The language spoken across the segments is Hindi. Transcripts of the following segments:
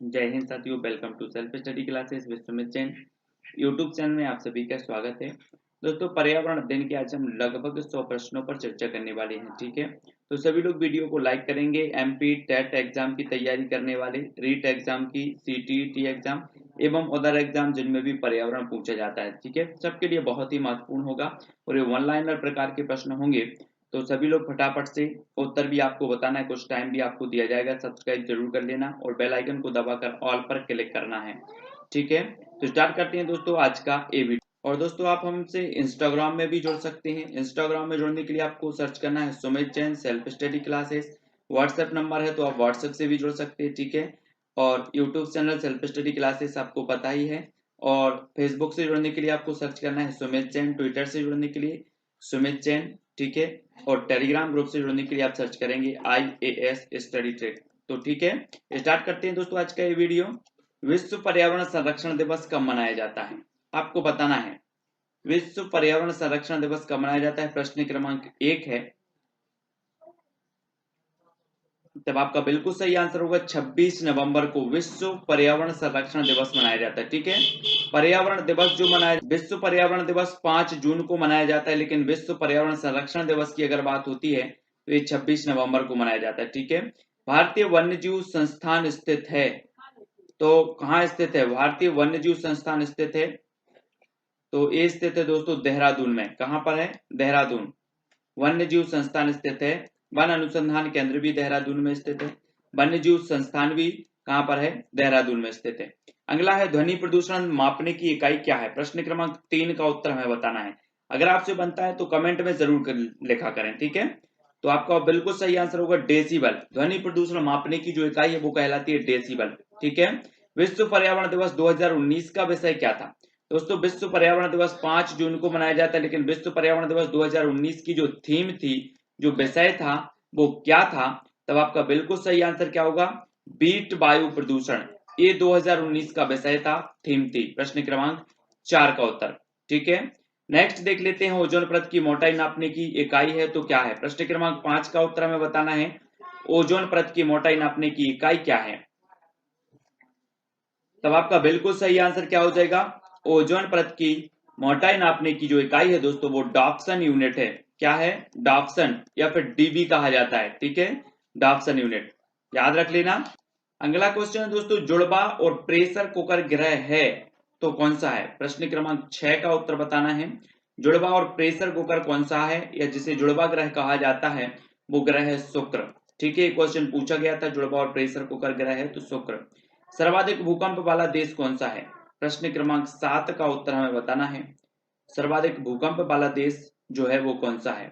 जय हिंद साथियों, welcome to self study classes with Sumit Jain. YouTube channel में आप सभी का स्वागत है। दोस्तों, पर्यावरण अध्ययन के आज हम लगभग 100 प्रश्नों पर चर्चा करने वाले हैं। ठीक है, तो सभी लोग वीडियो को लाइक करेंगे। एमपी टेट एग्जाम की तैयारी करने वाले, रीट एग्जाम की, सीटीईटी एग्जाम एवं अदर एग्जाम जिनमें भी पर्यावरण पूछा जाता है, ठीक है, सबके लिए बहुत ही महत्वपूर्ण होगा और ये वन लाइनर प्रकार के प्रश्न होंगे। तो सभी लोग फटाफट से उत्तर भी आपको बताना है, कुछ टाइम भी आपको दिया जाएगा। सब्सक्राइब जरूर कर लेना और बेल आइकन को दबाकर ऑल पर क्लिक करना है। ठीक है, तो स्टार्ट करते हैं दोस्तों आज का ये वीडियो। और दोस्तों, आप हमसे इंस्टाग्राम में भी जुड़ सकते हैं। इंस्टाग्राम में जुड़ने के लिए आपको सर्च करना है Sumit Jain self study classes. WhatsApp number है तो आप व्हाट्सएप से भी जुड़ सकते हैं। ठीक है, और YouTube channel self study classes आपको पता ही है। और फेसबुक से जुड़ने के लिए आपको सर्च करना है सुमित जैन। ट्विटर से जुड़ने के लिए सुमित जैन। ठीक है, और टेलीग्राम ग्रुप से जुड़ने के लिए आप सर्च करेंगे IAS स्टडी ट्रैक। तो ठीक है, स्टार्ट करते हैं दोस्तों आज का ये वीडियो। विश्व पर्यावरण संरक्षण दिवस कब मनाया जाता है? आपको बताना है विश्व पर्यावरण संरक्षण दिवस कब मनाया जाता है। प्रश्न क्रमांक 1 है, तब आपका बिल्कुल सही आंसर होगा 26 नवंबर को विश्व पर्यावरण संरक्षण दिवस मनाया जाता है। ठीक है, पर्यावरण दिवस जो मनाया, विश्व पर्यावरण दिवस 5 जून को मनाया जाता है, लेकिन विश्व पर्यावरण संरक्षण दिवस की अगर बात होती है तो ये 26 नवंबर को मनाया जाता है। ठीक है, भारतीय वन्यजीव संस्थान स्थित है, तो कहाँ स्थित है? भारतीय वन्यजीव संस्थान स्थित है, तो ये स्थित है दोस्तों देहरादून में। कहाँ पर है? देहरादून। वन्यजीव संस्थान स्थित है। वन अनुसंधान केंद्र भी देहरादून में स्थित है। वन्यजीव संस्थान भी कहां पर है? देहरादून में स्थित है। अगला है ध्वनि प्रदूषण मापने की इकाई क्या है? प्रश्न क्रमांक 3 का उत्तर हमें बताना है। अगर आपसे बनता है तो कमेंट में जरूर लिखा करें। ठीक है, तो आपका बिल्कुल सही आंसर होगा डेसिबल। ध्वनि प्रदूषण मापने की जो इकाई है वो कहलाती है डेसिबल। ठीक है, विश्व पर्यावरण दिवस 2019 का विषय क्या था? दोस्तों, विश्व पर्यावरण दिवस 5 जून को मनाया जाता है, लेकिन विश्व पर्यावरण दिवस 2019 की जो थीम थी, जो विषय था, वो क्या था? तब आपका बिल्कुल सही आंसर क्या होगा? बीट वायु प्रदूषण। ये 2019 का विषय था, थीम थी। प्रश्न क्रमांक 4 का उत्तर। ठीक है, नेक्स्ट देख लेते हैं। ओजोन परत की मोटाई नापने की इकाई है तो क्या है? प्रश्न क्रमांक 5 का उत्तर हमें बताना है। ओजोन परत की मोटाई नापने की इकाई क्या है? तब आपका बिल्कुल सही आंसर क्या हो जाएगा? ओजोन परत की मोटाई नापने की जो इकाई है दोस्तों वो डॉप्सन यूनिट है। क्या है? डॉप्सन, या फिर डीबी कहा जाता है। ठीक है, डॉप्सन यूनिट, याद रख लेना। अगला क्वेश्चन है दोस्तों, जुड़वा और प्रेशर कुकर ग्रह है तो कौन सा है? प्रश्न क्रमांक 6 का उत्तर बताना है। जुड़वा और प्रेशर कुकर कौन सा है, या जिसे जुड़वा ग्रह कहा जाता है वो ग्रह है शुक्र। ठीक है, क्वेश्चन पूछा गया था, जुड़वा और प्रेशर कुकर ग्रह है तो शुक्र। सर्वाधिक भूकंप वाला देश कौन सा है? प्रश्न क्रमांक 7 का उत्तर हमें बताना है। सर्वाधिक भूकंप वाला देश जो है वो कौन सा है?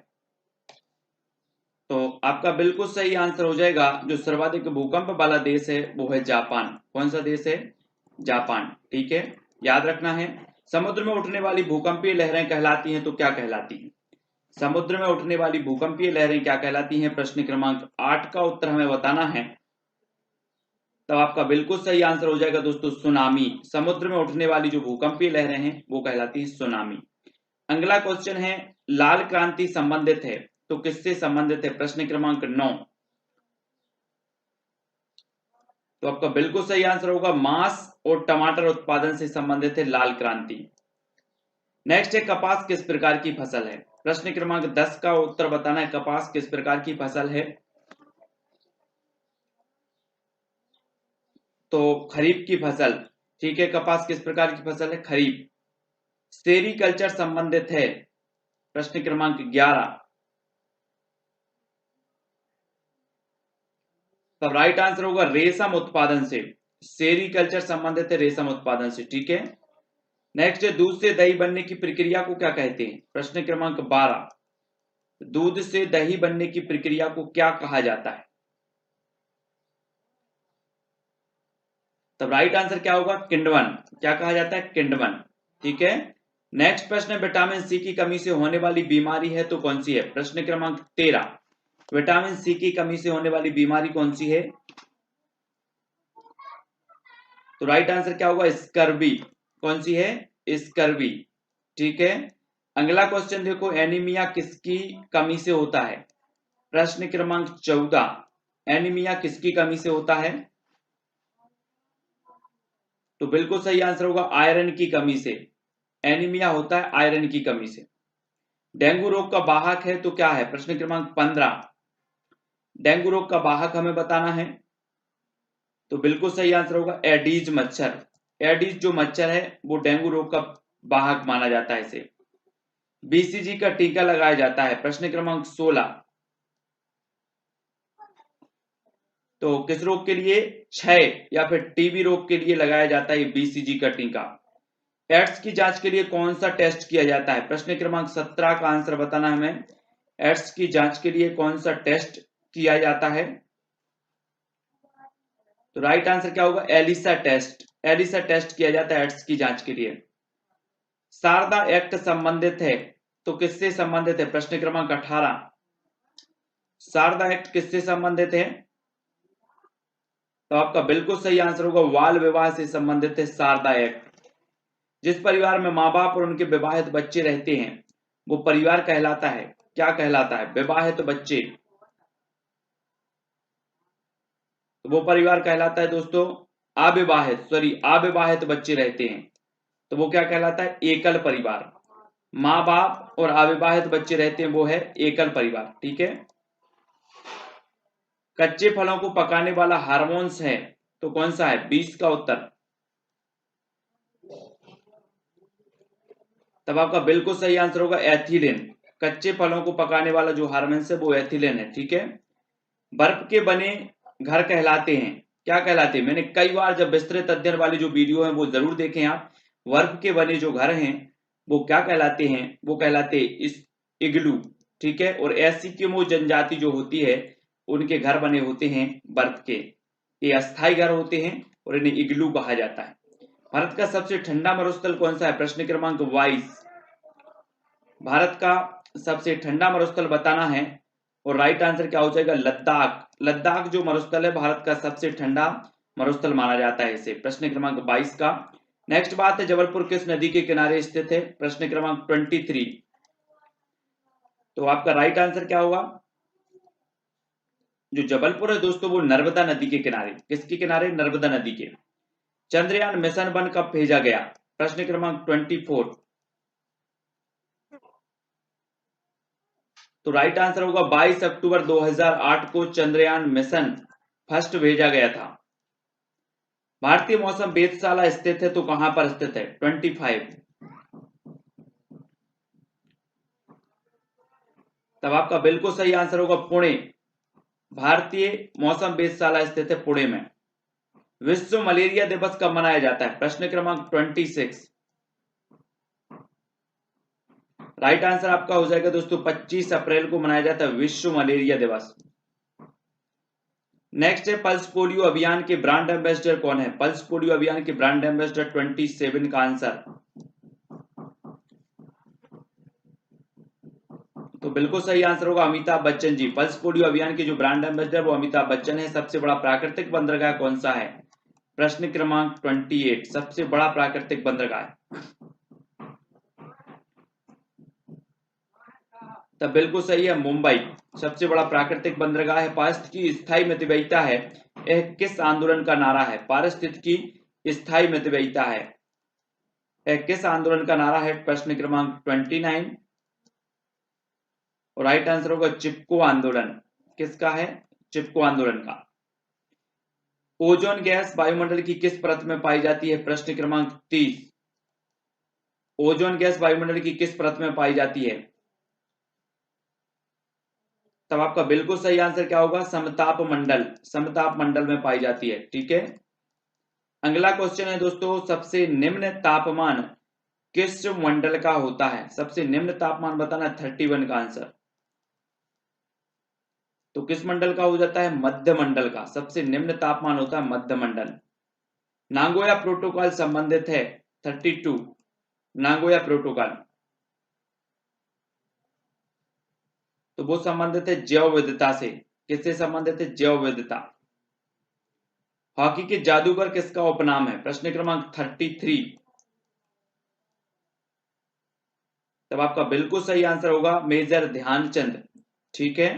तो आपका बिल्कुल सही आंसर हो जाएगा, जो सर्वाधिक भूकंप वाला देश है वो है जापान। कौन सा देश है? जापान। ठीक है, याद रखना है। समुद्र में उठने वाली भूकंपीय लहरें कहलाती हैं तो क्या कहलाती हैं? समुद्र में उठने वाली भूकंपीय लहरें क्या कहलाती हैं? प्रश्न क्रमांक 8 का उत्तर हमें बताना है। तब आपका बिल्कुल सही आंसर हो जाएगा दोस्तों सुनामी। समुद्र में उठने वाली जो भूकंपीय लहरें हैं वो कहलाती है सुनामी। अगला क्वेश्चन है, लाल क्रांति संबंधित है तो किससे संबंधित है? प्रश्न क्रमांक 9। तो आपका बिल्कुल सही आंसर होगा मांस और टमाटर उत्पादन से संबंधित है लाल क्रांति। नेक्स्ट है, कपास किस प्रकार की फसल है? प्रश्न क्रमांक 10 का उत्तर बताना है। कपास किस प्रकार की फसल है? तो खरीफ की फसल। ठीक है, कपास किस प्रकार की फसल है? खरीफ। सेरीकल्चर संबंधित है। प्रश्न क्रमांक 11। तब राइट आंसर होगा रेशम उत्पादन से। सेरीकल्चर संबंधित है रेशम उत्पादन से। ठीक है, नेक्स्ट है, दूध से दही बनने की प्रक्रिया को क्या कहते हैं? प्रश्न क्रमांक 12। दूध से दही बनने की प्रक्रिया को क्या कहा जाता है? तब राइट आंसर क्या होगा? किण्वन। क्या कहा जाता है? किण्वन। ठीक है, नेक्स्ट प्रश्न है, विटामिन सी की कमी से होने वाली बीमारी है तो कौन सी है? प्रश्न क्रमांक 13। विटामिन सी की कमी से होने वाली बीमारी कौन सी है? तो राइट आंसर क्या होगा? स्कर्वी। कौन सी है? स्कर्वी। ठीक है, अगला क्वेश्चन देखो, एनीमिया किसकी कमी से होता है? प्रश्न क्रमांक 14। एनीमिया किसकी कमी से होता है? तो बिल्कुल सही आंसर होगा आयरन की कमी से। एनीमिया होता है आयरन की कमी से। डेंगू रोग का वाहक है तो क्या है? प्रश्न क्रमांक 15। डेंगू रोग का वाहक हमें बताना है, तो बिल्कुल सही आंसर होगा एडीज मच्छर। एडीज जो मच्छर है वो डेंगू रोग का वाहक माना जाता है इसे। बीसीजी का टीका लगाया जाता है। प्रश्न क्रमांक 16। तो किस रोग के लिए? क्षय या फिर टीबी रोग के लिए लगाया जाता है बीसीजी का टीका। एड्स की जांच के लिए कौन सा टेस्ट किया जाता है? प्रश्न क्रमांक 17 का आंसर बताना है हमें। एड्स की जांच के लिए कौन सा टेस्ट किया जाता है? तो राइट आंसर क्या होगा? Elisa test. एलिसा टेस्ट किया जाता है एड्स की जांच के लिए। शारदा एक्ट संबंधित है तो किससे संबंधित है? प्रश्न क्रमांक 18। शारदा एक्ट किससे संबंधित है? तो आपका बिल्कुल सही आंसर होगा बाल विवाह से संबंधित है शारदा एक्ट। जिस परिवार में माँ बाप और उनके विवाहित बच्चे रहते हैं वो परिवार कहलाता है, क्या कहलाता है? विवाहित बच्चे, तो वो परिवार कहलाता है दोस्तों अविवाहित बच्चे रहते हैं तो वो क्या कहलाता है? एकल परिवार। माँ बाप और अविवाहित बच्चे रहते हैं वो है एकल परिवार। ठीक है। कच्चे फलों को पकाने वाला हार्मोन्स है तो कौन सा है? 20 का उत्तर। तब आपका बिल्कुल सही आंसर होगा एथिलीन। कच्चे फलों को पकाने वाला जो हार्मोन्स है वो एथिलीन है। ठीक है। बर्फ के बने घर कहलाते हैं, क्या कहलाते हैं? मैंने कई बार जब विस्तृत अध्ययन वाली जो वीडियो है वो जरूर देखें आप। बर्फ के बने जो घर हैं वो क्या कहलाते हैं? वो कहलाते इस इग्लू। ठीक है। और एस्किमो जनजाति जो होती है उनके घर बने होते हैं बर्फ के, ये अस्थायी घर होते हैं और इन्हें इग्लू कहा जाता है। भारत का सबसे ठंडा मरुस्थल कौन सा है? प्रश्न क्रमांक 22। भारत का सबसे ठंडा मरुस्थल बताना है और राइट आंसर क्या हो जाएगा? लद्दाख। लद्दाख जो मरुस्थल है भारत का सबसे ठंडा मरुस्थल माना जाता है इसे। प्रश्न क्रमांक 22 का नेक्स्ट बात है जबलपुर किस नदी के किनारे स्थित है? प्रश्न क्रमांक 23। तो आपका राइट आंसर क्या होगा? जो जबलपुर है दोस्तों वो नर्मदा नदी के किनारे। किसके किनारे? नर्मदा नदी के। चंद्रयान मिशन 1 कब भेजा गया? प्रश्न क्रमांक 24। तो राइट आंसर होगा 22 अक्टूबर 2008 को चंद्रयान मिशन फर्स्ट भेजा गया था। भारतीय मौसम वेधशाला स्थित है तो कहां पर स्थित है? 25। तब आपका बिल्कुल सही आंसर होगा पुणे। भारतीय मौसम वेधशाला स्थित है पुणे में। विश्व मलेरिया दिवस कब मनाया जाता है? प्रश्न क्रमांक 26। राइट आंसर आपका हो जाएगा दोस्तों 25 अप्रैल को मनाया जाता है विश्व मलेरिया दिवस। नेक्स्ट है पल्स पोलियो अभियान के ब्रांड एम्बेसडर कौन है? पल्स पोलियो अभियान के ब्रांड एम्बेसडर 27 का आंसर। तो बिल्कुल सही आंसर होगा अमिताभ बच्चन जी। पल्स पोलियो अभियान के जो ब्रांड एम्बेसडर वो अमिताभ बच्चन है। सबसे बड़ा प्राकृतिक बंदरगाह कौन सा है? प्रश्न क्रमांक 28। सबसे बड़ा प्राकृतिक बंदरगाह, तब बिल्कुल सही है मुंबई। सबसे बड़ा प्राकृतिक बंदरगाह है। पारिस्थितिकी स्थायी मितव्ययिता है, यह किस आंदोलन का नारा है? पारिस्थितिकी स्थायी मितव्ययिता है, यह किस आंदोलन का नारा है? प्रश्न क्रमांक 29। और राइट आंसर होगा चिपको आंदोलन। किसका है? चिपको आंदोलन का। ओजोन गैस वायुमंडल की किस परत में पाई जाती है? प्रश्न क्रमांक 30। ओजोन गैस वायुमंडल की किस परत में पाई जाती है? तब आपका बिल्कुल सही आंसर क्या होगा? समताप मंडल। समताप मंडल में पाई जाती है। ठीक है। अगला क्वेश्चन है दोस्तों सबसे निम्न तापमान किस मंडल का होता है? सबसे निम्न तापमान बताना 31 का आंसर। तो किस मंडल का हो जाता है? मध्य मंडल का। सबसे निम्न तापमान होता है मध्य मंडल। नागोया प्रोटोकॉल संबंधित है 32। नागोया प्रोटोकॉल तो वो संबंधित है जैव विविधता से। किससे संबंधित है? जैव विविधता। हॉकी के जादूगर किसका उपनाम है? प्रश्न क्रमांक 33। तब आपका बिल्कुल सही आंसर होगा मेजर ध्यानचंद। ठीक है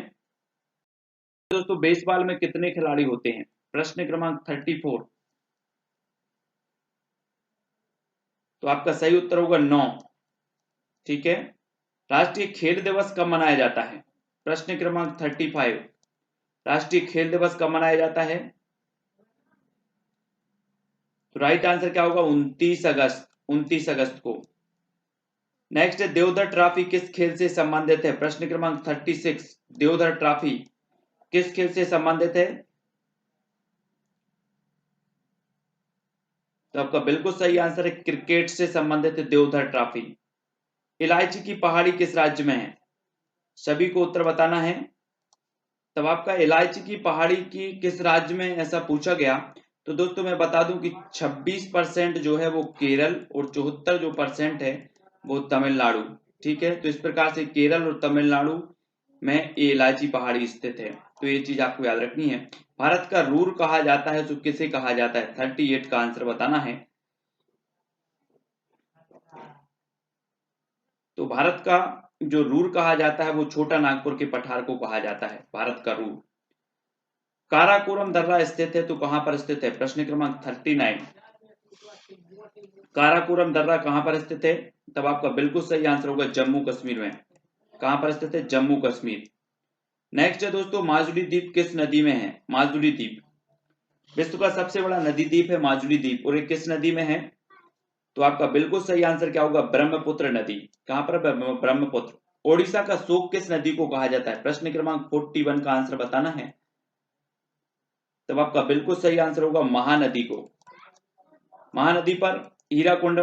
दोस्तों। बेसबॉल में कितने खिलाड़ी होते हैं? प्रश्न क्रमांक 34। तो आपका सही उत्तर होगा 9। ठीक है। राष्ट्रीय खेल दिवस कब मनाया जाता है? प्रश्न क्रमांक 35। राष्ट्रीय खेल दिवस कब मनाया जाता है? तो राइट आंसर क्या होगा? 29 अगस्त को। नेक्स्ट, देवधर ट्रॉफी किस खेल से संबंधित है? प्रश्न क्रमांक 36। देवधर ट्रॉफी किस खेल से संबंधित है? तो आपका बिल्कुल सही आंसर है, क्रिकेट से संबंधित है देवधर ट्रॉफी। इलायची की पहाड़ी किस राज्य में है? सभी को उत्तर बताना है। तब आपका इलायची की पहाड़ी की किस राज्य में, ऐसा पूछा गया। तो दोस्तों मैं बता दूं कि 26% जो है वो केरल और 74% है वो तमिलनाडु। ठीक है, तो इस प्रकार से केरल और तमिलनाडु में ये इलायची पहाड़ी स्थित है, तो ये चीज आपको याद रखनी है। भारत का रूर कहा जाता है तो किसे कहा जाता है? 38 का आंसर बताना है। तो भारत का जो रूर कहा जाता है वो छोटा नागपुर के पठार को कहा जाता है भारत का रूर। काराकोरम दर्रा स्थित है तो कहां पर स्थित है? प्रश्न क्रमांक 39। काराकोरम दर्रा कहां पर स्थित है? तब आपका बिल्कुल सही आंसर होगा जम्मू कश्मीर में। कहां पर स्थित है? जम्मू कश्मीर। नेक्स्ट है दोस्तों, माजुली द्वीप किस नदी में है? माजुली द्वीप विश्व का सबसे बड़ा नदी द्वीप है माजुली द्वीप, और ये किस नदी में है? तो आपका बिल्कुल सही आंसर क्या होगा? ब्रह्मपुत्र नदी। कहां पर? ब्रह्मपुत्र। ओडिशा का शोक किस नदी को कहा जाता है? प्रश्न क्रमांक 41 का आंसर बताना है। तब आपका बिल्कुल सही आंसर होगा महानदी को। महानदी पर हीराकुंड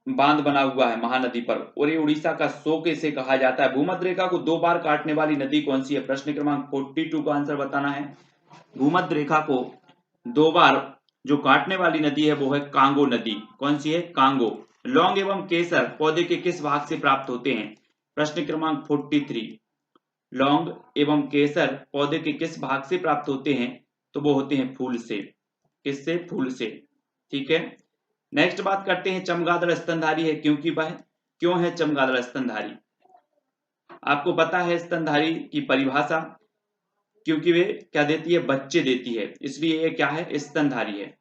बांध बना हुआ है महानदी पर, और ये उड़ीसा का शोक इसे कहा जाता है। भूमध्य रेखा को 2 बार काटने वाली नदी कौन सी है? प्रश्न क्रमांक 42 का आंसर बताना है। भूमध्य रेखा को 2 बार जो काटने वाली नदी है वो है कांगो नदी। कौन सी है? कांगो। लौंग एवं केसर पौधे के किस भाग से प्राप्त होते हैं? प्रश्न क्रमांक 43। लौंग एवं केसर पौधे के किस भाग से प्राप्त होते हैं? तो वो होते हैं फूल से। किससे? फूल से। ठीक है। नेक्स्ट बात करते हैं, चमगादड़ स्तनधारी है क्योंकि वह क्यों है चमगादड़ स्तनधारी? आपको पता है स्तनधारी की परिभाषा, क्योंकि वे क्या देती है? बच्चे देती है, इसलिए ये क्या है? स्तनधारी है।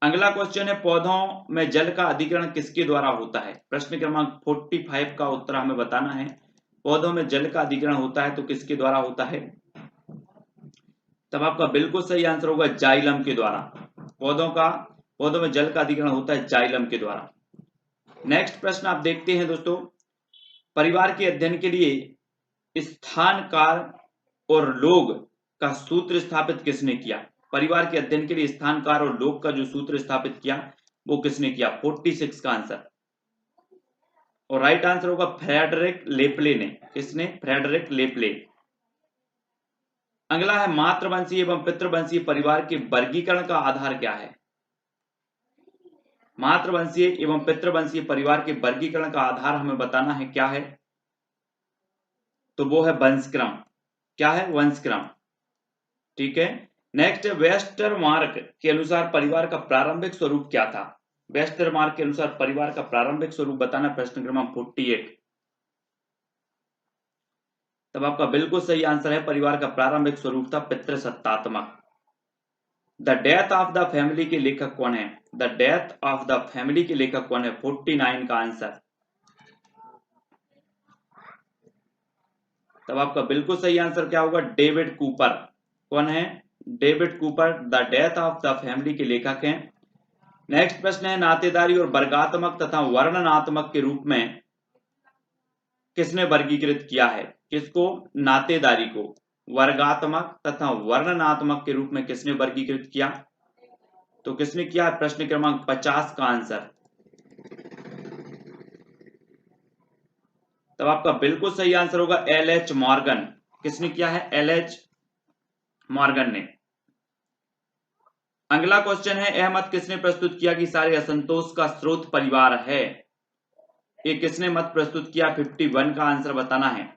अगला क्वेश्चन है, पौधों में जल का अधिग्रहण किसके द्वारा होता है? प्रश्न क्रमांक 45 का उत्तर हमें बताना है। पौधों में जल का अधिग्रहण होता है तो किसके द्वारा होता है? तब आपका बिल्कुल सही आंसर होगा जाइलम के द्वारा। पौधों में जल का अधिग्रहण होता है जाइलम के द्वारा। नेक्स्ट प्रश्न आप देखते हैं दोस्तों, परिवार के अध्ययन के लिए स्थान, काल और लोग का सूत्र स्थापित किसने किया? परिवार के अध्ययन के लिए स्थान, काल और लोग का जो सूत्र स्थापित किया वो किसने किया? 46 का आंसर। और राइट आंसर होगा फ्रेडरिक लेपले ने। किसने? फ्रेडरिक लेपले। अगला है, मातृवंशीय एवं पितृवंशीय परिवार के वर्गीकरण का आधार क्या है? मातृवंशीय एवं पितृवंशीय परिवार के वर्गीकरण का आधार हमें बताना है, क्या है? तो वो है वंशक्रम। क्या है? वंशक्रम। ठीक है। नेक्स्ट, वेस्टरमार्क के अनुसार परिवार का प्रारंभिक स्वरूप क्या था? वेस्टरमार्क के अनुसार परिवार का प्रारंभिक स्वरूप बताना। प्रश्न क्रमांक 48। तब आपका बिल्कुल सही आंसर है, परिवार का प्रारंभिक स्वरूप था पितृसत्तात्मक। The death of the family के लेखक कौन है? The death of the family के लेखक कौन है? 49 का आंसर। तब आपका बिल्कुल सही आंसर क्या होगा? David Cooper. कौन है? David Cooper the death of the family के लेखक हैं। नेक्स्ट प्रश्न है, नातेदारी और वर्गात्मक तथा वर्णनात्मक के रूप में किसने वर्गीकृत किया है? किसको? नातेदारी को वर्गात्मक तथा वर्णनात्मक के रूप में किसने वर्गीकृत किया? तो किसने किया? प्रश्न क्रमांक 50 का आंसर। तब आपका बिल्कुल सही आंसर होगा LH मॉर्गन। किसने किया है? LH मॉर्गन ने। अगला क्वेश्चन है, यह मत किसने प्रस्तुत किया कि सारे असंतोष का स्रोत परिवार है? ये किसने मत प्रस्तुत किया? 51 का आंसर बताना है।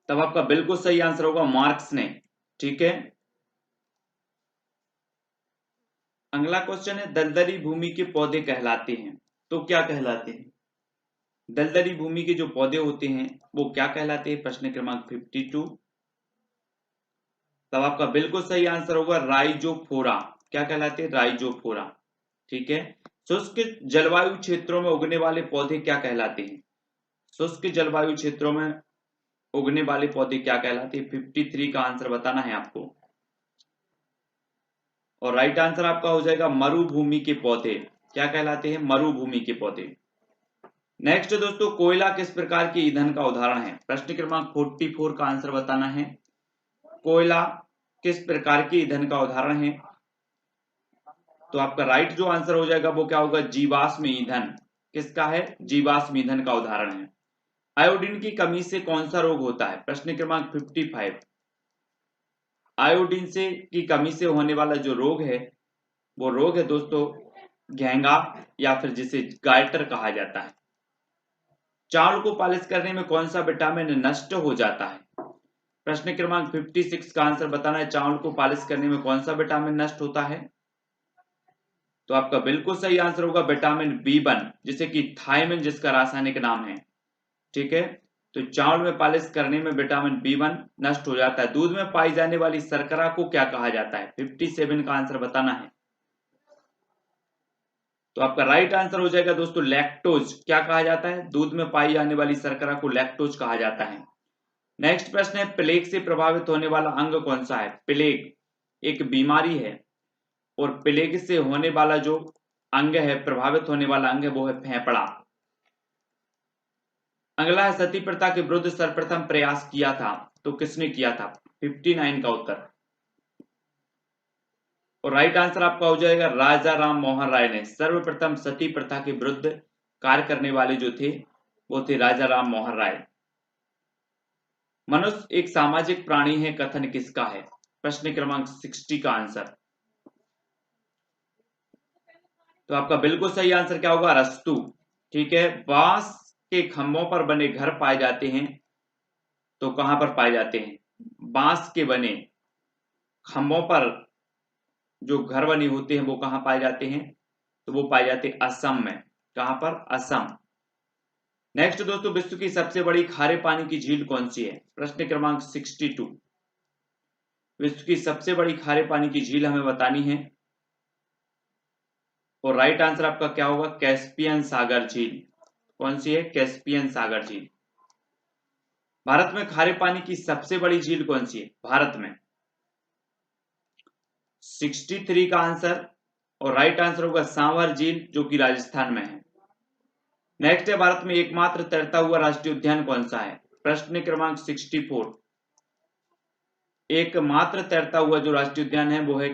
तब आपका बिल्कुल सही आंसर होगा मार्क्स ने। ठीक है। अगला क्वेश्चन है, दलदली भूमि के पौधे कहलाते हैं तो क्या कहलाते हैं? दलदली भूमि के जो पौधे होते हैं वो क्या कहलाते हैं? प्रश्न क्रमांक 52। तब आपका बिल्कुल सही आंसर होगा राइजोफोरा। क्या कहलाती है? राइजोफोरा। ठीक है। शुष्क जलवायु क्षेत्रों में उगने वाले पौधे क्या कहलाते हैं? शुष्क जलवायु क्षेत्रों में उगने वाले पौधे क्या कहलाते हैं? 53 का आंसर बताना है आपको। और राइट आंसर आपका हो जाएगा मरुभूमि के पौधे। क्या कहलाते हैं? मरुभूमि के पौधे। नेक्स्ट दोस्तों, कोयला किस प्रकार के ईंधन का उदाहरण है? प्रश्न क्रमांक 44 का आंसर बताना है। कोयला किस प्रकार के ईंधन का उदाहरण है? तो आपका राइट जो आंसर हो जाएगा वो क्या होगा? जीवाश्म ईंधन। किसका है? जीवाश्म ईंधन का उदाहरण है। आयोडीन की कमी से कौन सा रोग होता है? प्रश्न क्रमांक 55। आयोडीन से की कमी से होने वाला जो रोग है वो रोग है दोस्तों घेंगा, या फिर जिसे गायटर कहा जाता है। चावल को पॉलिश करने में कौन सा विटामिन नष्ट हो जाता है? प्रश्न क्रमांक 56 का आंसर बताना है। चावल को पॉलिश करने में कौन सा विटामिन नष्ट होता है? तो आपका बिल्कुल सही आंसर होगा विटामिन B1, जिसे कि थायमिन जिसका रासायनिक नाम है। ठीक है। तो चावल में पॉलिश करने में विटामिन B1 नष्ट हो जाता है। दूध में पाई जाने वाली शर्करा को क्या कहा जाता है? 57 का आंसर बताना है। तो आपका राइट आंसर हो जाएगा दोस्तों लैक्टोज। क्या कहा जाता है? दूध में पाई जाने वाली शर्करा को लैक्टोज कहा जाता है। नेक्स्ट प्रश्न है, प्लेग से प्रभावित होने वाला अंग कौन सा है? प्लेग एक बीमारी है और प्लेग से होने वाला जो अंग है, प्रभावित होने वाला अंग है, वो है फेफड़ा। अगला है, सती प्रथा के विरुद्ध सर्वप्रथम प्रयास किया था तो किसने किया था? 59 का उत्तर। और राइट आंसर आपका हो जाएगा राजा राम मोहन राय ने सर्वप्रथम सती प्रथा के विरुद्ध कार्य करने वाले जो थे वो थे राजा राम मोहन राय। मनुष्य एक सामाजिक प्राणी है, कथन किसका है? प्रश्न क्रमांक 60 का आंसर। तो आपका बिल्कुल सही आंसर क्या होगा? अरस्तु। ठीक है। बांस के खंभों पर बने घर पाए जाते हैं तो कहां पर पाए जाते हैं? बांस के बने खंभों पर जो घर बने होते हैं वो कहां पाए जाते हैं? तो वो पाए जाते हैं असम में। कहां पर? असम। नेक्स्ट दोस्तों, विश्व की सबसे बड़ी खारे पानी की झील कौन सी है? प्रश्न क्रमांक 62। विश्व की सबसे बड़ी खारे पानी की झील हमें बतानी है। और राइट आंसर आपका क्या होगा? कैस्पियन सागर झील। कौन सी है? कैस्पियन सागर झील। भारत में खारे पानी की सबसे बड़ी झील कौन सी है? भारत में 63 का आंसर। और राइट आंसर होगा सांवर झील, जो कि राजस्थान में है। नेक्स्ट है, भारत में एकमात्र तैरता हुआ राष्ट्रीय उद्यान कौन सा है? प्रश्न क्रमांक 64। एकमात्र तैरता हुआ जो राष्ट्रीय उद्यान है वो है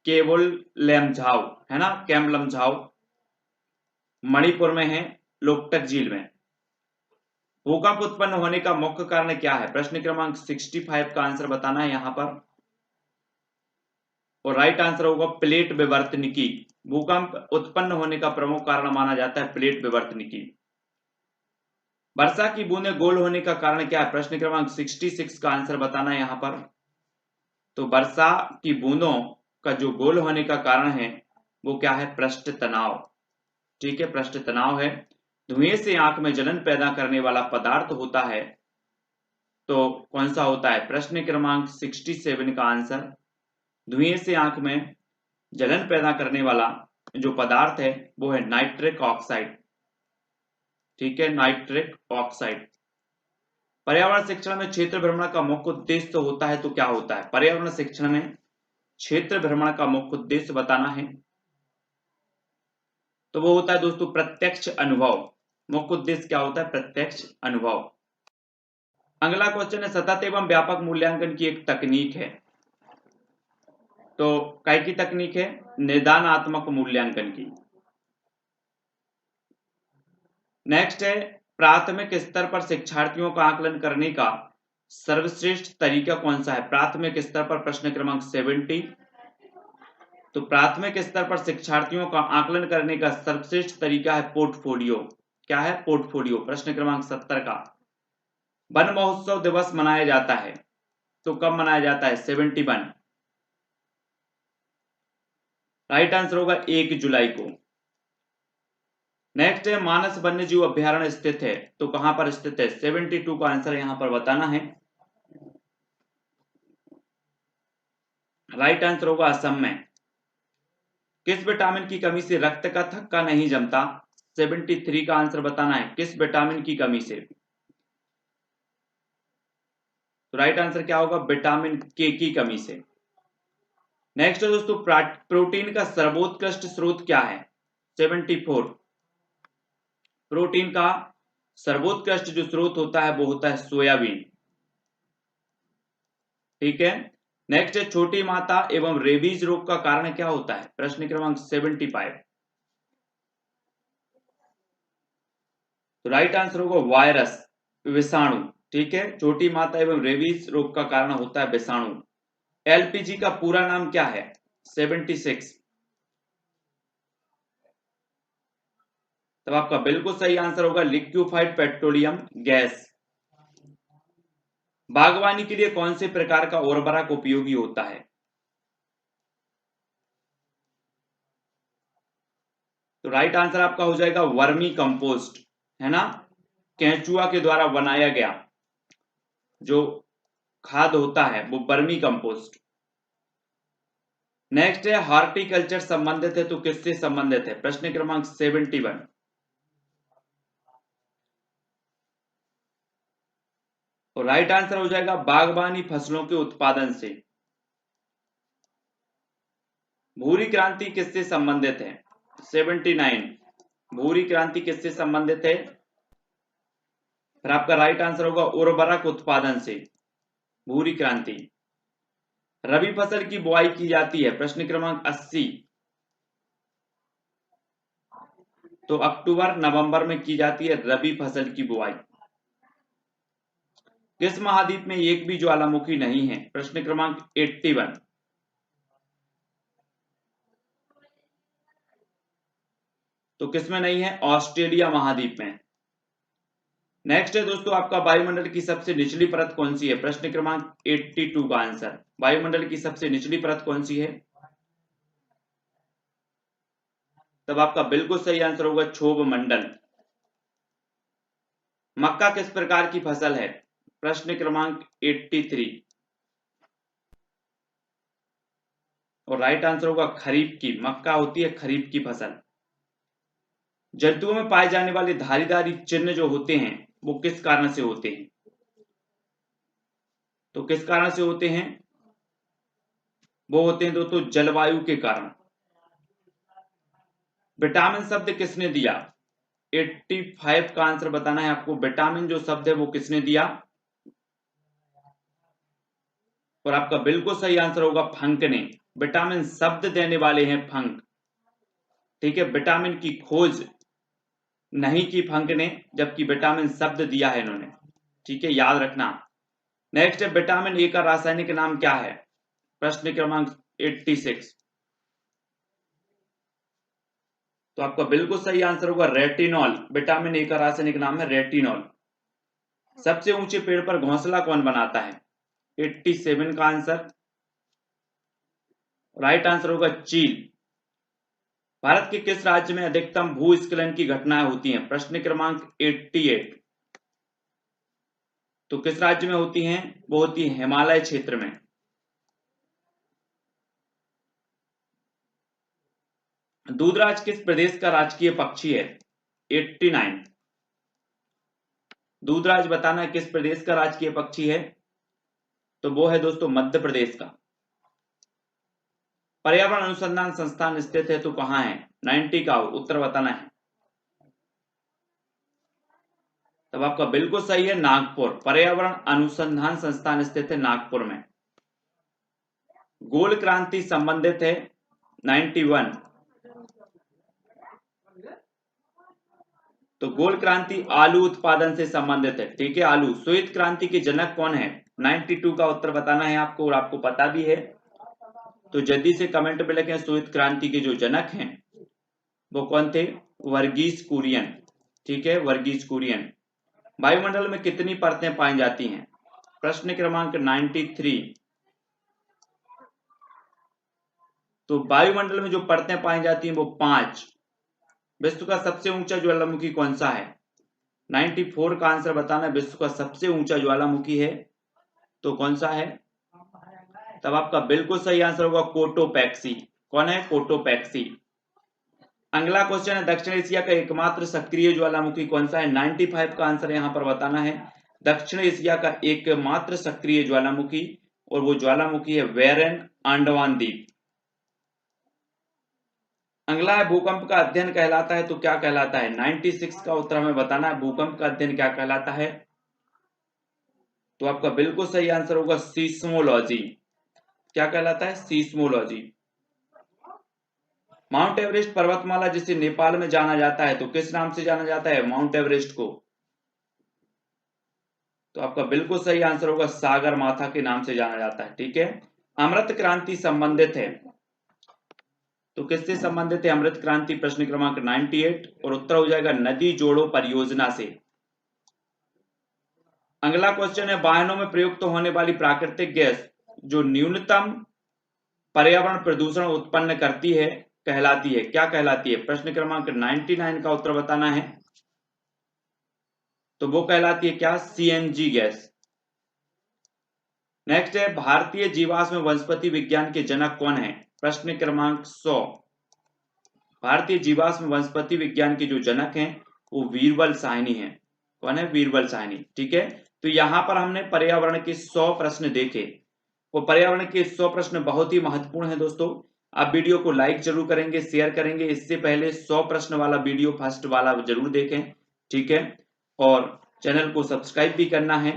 केवल लेमझाओ, है ना, केम लमझाओ, मणिपुर में है, लोकटक झील में। भूकंप उत्पन्न होने का मुख्य कारण क्या है? प्रश्न क्रमांक 65 का आंसर बताना है यहां पर। और राइट आंसर होगा प्लेट विवर्तनिकी। भूकंप उत्पन्न होने का प्रमुख कारण माना जाता है प्लेट विवर्तनिकी। वर्षा की बूंदें गोल होने का कारण क्या है? प्रश्न क्रमांक 66 का आंसर बताना है यहां पर। तो वर्षा की बूंदों का जो गोल होने का कारण है वो क्या है? पृष्ठ तनाव। ठीक है, पृष्ठ तनाव है। धुएं से आंख में जलन पैदा करने वाला पदार्थ होता है तो कौन सा होता है? प्रश्न क्रमांक 67 का आंसर। धुएं से आंख में जलन पैदा करने वाला जो पदार्थ है वो है नाइट्रिक ऑक्साइड। ठीक है, नाइट्रिक ऑक्साइड। पर्यावरण शिक्षण में क्षेत्र भ्रमण का मुख्य उद्देश्य होता है तो क्या होता है? पर्यावरण शिक्षण में क्षेत्र भ्रमण का मुख्य उद्देश्य बताना है। तो वो होता है दोस्तों प्रत्यक्ष अनुभव। मुख्य उद्देश्य क्या होता है? प्रत्यक्ष अनुभव। अगला क्वेश्चन है, सतत एवं व्यापक मूल्यांकन की एक तकनीक है तो काय की तकनीक है? निदानात्मक मूल्यांकन की। नेक्स्ट है, प्राथमिक स्तर पर शिक्षार्थियों का आकलन करने का सर्वश्रेष्ठ तरीका कौन सा है? प्राथमिक स्तर पर प्रश्न क्रमांक 70। तो प्राथमिक स्तर पर शिक्षार्थियों का आकलन करने का सर्वश्रेष्ठ तरीका है पोर्टफोलियो। क्या है? पोर्टफोलियो। प्रश्न क्रमांक 70 का। वन महोत्सव दिवस मनाया जाता है तो कब मनाया जाता है? 71। राइट आंसर होगा 1 जुलाई को। नेक्स्ट है, मानस वन्यजीव अभ्यारण्य स्थित है तो कहां पर स्थित है? 72 का आंसर यहां पर बताना है। राइट आंसर होगा असम में। किस विटामिन की कमी से रक्त का थक्का नहीं जमता? 73 का आंसर बताना है, किस विटामिन की कमी से? तो राइट आंसर क्या होगा? विटामिन के की कमी से। नेक्स्ट है दोस्तों, प्रोटीन का सर्वोत्कृष्ट स्रोत क्या है? 74। प्रोटीन का सर्वोत्कृष्ट जो स्रोत होता है वो होता है सोयाबीन। ठीक है। नेक्स्ट है, छोटी माता एवं रेबीज रोग का कारण क्या होता है? प्रश्न क्रमांक 75। तो राइट आंसर होगा वायरस, विषाणु। ठीक है, छोटी माता एवं रेबीज रोग का कारण होता है विषाणु। एलपीजी का पूरा नाम क्या है? 76। तब आपका बिल्कुल सही आंसर होगा लिक्विफाइड पेट्रोलियम गैस। बागवानी के लिए कौन से प्रकार का उर्वरक उपयोगी होता है? तो राइट आंसर आपका हो जाएगा वर्मी कंपोस्ट, है ना, केंचुआ के द्वारा बनाया गया जो खाद होता है वो वर्मी कंपोस्ट। नेक्स्ट है, हॉर्टिकल्चर संबंधित है तो किससे संबंधित है? प्रश्न क्रमांक 71। तो राइट आंसर हो जाएगा बागवानी फसलों के उत्पादन से। भूरी क्रांति किससे संबंधित है? 79। भूरी क्रांति किससे संबंधित है? फिर आपका राइट आंसर होगा उर्वरक उत्पादन से, भूरी क्रांति। रबी फसल की बुआई की जाती है, प्रश्न क्रमांक 80। तो अक्टूबर नवंबर में की जाती है रबी फसल की बुआई। किस महाद्वीप में एक भी ज्वालामुखी नहीं है? प्रश्न क्रमांक 81। तो किसमें नहीं है? ऑस्ट्रेलिया महाद्वीप में। नेक्स्ट है दोस्तों, आपका वायुमंडल की सबसे निचली परत कौन सी है? प्रश्न क्रमांक 82 का आंसर, वायुमंडल की सबसे निचली परत कौन सी है? तब आपका बिल्कुल सही आंसर होगा क्षोभ मंडल। मक्का किस प्रकार की फसल है? प्रश्न क्रमांक 83। और राइट आंसर होगा खरीफ की, मक्का होती है खरीफ की फसल। जंतुओं में पाए जाने वाले धारीदारी चिन्ह जो होते हैं वो किस कारण से होते हैं? तो किस कारण से होते हैं? वो होते हैं दोस्तों जलवायु के कारण। विटामिन शब्द किसने दिया? 85 का आंसर बताना है आपको, विटामिन जो शब्द है वो किसने दिया? और आपका बिल्कुल सही आंसर होगा फंक ने। विटामिन शब्द देने वाले हैं फंक। ठीक है, विटामिन की खोज नहीं की फंक ने, जबकि विटामिन शब्द दिया है इन्होंने। ठीक है, याद रखना। नेक्स्ट है, विटामिन ए का रासायनिक नाम क्या है? प्रश्न क्रमांक 86। तो आपका बिल्कुल सही आंसर होगा रेटिनॉल। विटामिन ए का रासायनिक नाम है रेटिनॉल। सबसे ऊंचे पेड़ पर घोंसला कौन बनाता है? 87 का आंसर, राइट आंसर होगा चील। भारत के किस राज्य में अधिकतम भूस्खलन की घटनाएं होती हैं? प्रश्न क्रमांक 88। तो किस राज्य में होती हैं? वो होती है हिमालय क्षेत्र में। दूधराज किस प्रदेश का राजकीय पक्षी है? 89। दूधराज बताना किस प्रदेश का राजकीय पक्षी है? तो वो है दोस्तों मध्य प्रदेश का। पर्यावरण अनुसंधान संस्थान स्थित है तो कहां है? 90 का उत्तर बताना है। तब आपका बिल्कुल सही है नागपुर। पर्यावरण अनुसंधान संस्थान स्थित है नागपुर में। गोल क्रांति संबंधित है 91। तो गोल क्रांति आलू उत्पादन से संबंधित है। ठीक है, आलू। श्वेत क्रांति के जनक कौन है? 92 का उत्तर बताना है आपको, और आपको पता भी है तो जल्दी से कमेंट में लिखें। श्वेत क्रांति के जो जनक हैं वो कौन थे? वर्गीस कुरियन। ठीक है, वर्गीस कुरियन। वायुमंडल में कितनी परतें पाई जाती हैं? प्रश्न क्रमांक 93। तो वायुमंडल में जो परतें पाई जाती हैं वो 5। विश्व का सबसे ऊंचा ज्वालामुखी कौन सा है? 94 का आंसर बताना। विश्व का सबसे ऊंचा ज्वालामुखी है तो कौन सा है? तब आपका बिल्कुल सही आंसर होगा कोटोपैक्सी। कौन है? कोटोपैक्सी। अगला क्वेश्चन है दक्षिण एशिया का एकमात्र सक्रिय ज्वालामुखी कौन सा है? 95 का आंसर यहां पर बताना है। दक्षिण एशिया का एकमात्र सक्रिय ज्वालामुखी, और वो ज्वालामुखी है वेरन अंडमान द्वीप। अगला है भूकंप का अध्ययन कहलाता है तो क्या कहलाता है? 96 का उत्तर हमें बताना है। भूकंप का अध्ययन क्या कहलाता है? तो आपका बिल्कुल सही आंसर होगा सीस्मोलॉजी। क्या कहलाता है? सीस्मोलॉजी। माउंट एवरेस्ट पर्वतमाला जिसे नेपाल में जाना जाता है तो किस नाम से जाना जाता है माउंट एवरेस्ट को? तो आपका बिल्कुल सही आंसर होगा सागर माथा के नाम से जाना जाता है। ठीक है। अमृत क्रांति संबंधित है तो किससे संबंधित है अमृत क्रांति? प्रश्न क्रमांक 98, और उत्तर हो जाएगा नदी जोड़ो परियोजना से। अगला क्वेश्चन है वाहनों में प्रयुक्त होने वाली प्राकृतिक गैस जो न्यूनतम पर्यावरण प्रदूषण उत्पन्न करती है कहलाती है, क्या कहलाती है? प्रश्न क्रमांक 99 का उत्तर बताना है। तो वो कहलाती है क्या? CNG gas. नेक्स्ट है भारतीय जीवाश्म वनस्पति विज्ञान के जनक कौन है? प्रश्न क्रमांक 100। भारतीय जीवाश्म वनस्पति विज्ञान के जो जनक हैं वो वीरबल साहनी हैं। कौन है? वीरबल साहनी। ठीक है। तो यहां पर हमने पर्यावरण के 100 प्रश्न देखे। वो पर्यावरण के 100 प्रश्न बहुत ही महत्वपूर्ण है दोस्तों। आप वीडियो को लाइक जरूर करेंगे, शेयर करेंगे। इससे पहले 100 प्रश्न वाला वीडियो फर्स्ट वाला जरूर देखें। ठीक है। और चैनल को सब्सक्राइब भी करना है।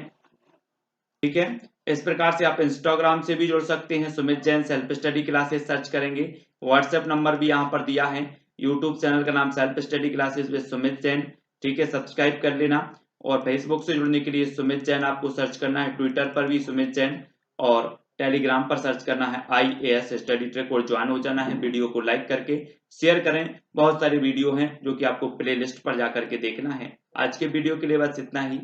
ठीक है। इस प्रकार से आप इंस्टाग्राम से भी जुड़ सकते हैं। Sumit Jain self study classes search करेंगे। व्हाट्सएप नंबर भी यहाँ पर दिया है। यूट्यूब चैनल का नाम self study classes with Sumit Jain. ठीक है, सब्सक्राइब कर लेना। और फेसबुक से जुड़ने के लिए सुमित जैन आपको सर्च करना है। ट्विटर पर भी सुमित जैन, और टेलीग्राम पर सर्च करना है IAS स्टडी ट्रैक, और ज्वाइन हो जाना है। वीडियो को लाइक करके शेयर करें। बहुत सारे वीडियो हैं जो कि आपको प्लेलिस्ट पर जाकर के देखना है। आज के वीडियो के लिए बस इतना ही।